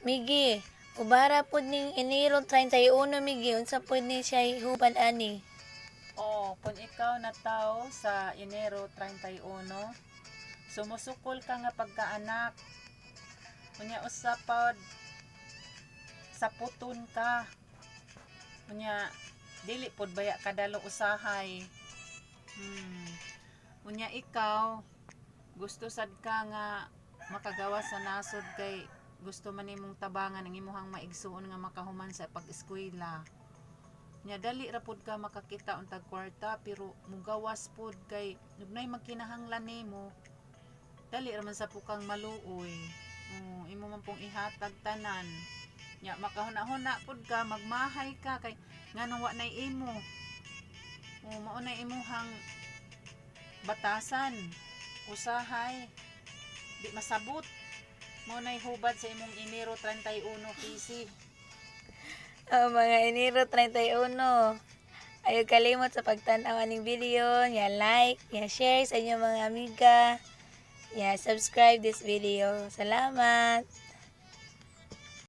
Migi, ubara pud ning Enero 31 Migi, unsa pud ni siya hubad ani? Oh, kung ikaw na tao sa Enero 31, sumusukol ka nga pagkaanak. Unya usapod sa puton ka. Unya dili pud baya kadalo usahay. Unya ikaw gusto sad ka nga makagawa sa nasod kay gusto man nimong tabangan ang imuhang maigsuon nga makahuman sa pag-eskwela. Nya dali ra pud ka makakita untag kwarta pero mugawas pud kay nugnay magkinahanglan nimo. Dali ra man sa pukang maluoy. Imo man pong ihatag tanan. Nya makahuna-huna pud ka, magmahay ka kay nganong wa nay imo. Mao nay imuhang batasan, usahay, di masabot. Mao nay hubad sa imong Enero 31 PC. Mga Enero 31. Ayaw kalimot sa pagtanaw aning video, ya like, ya share sa inyong mga amiga, ya subscribe this video. Salamat!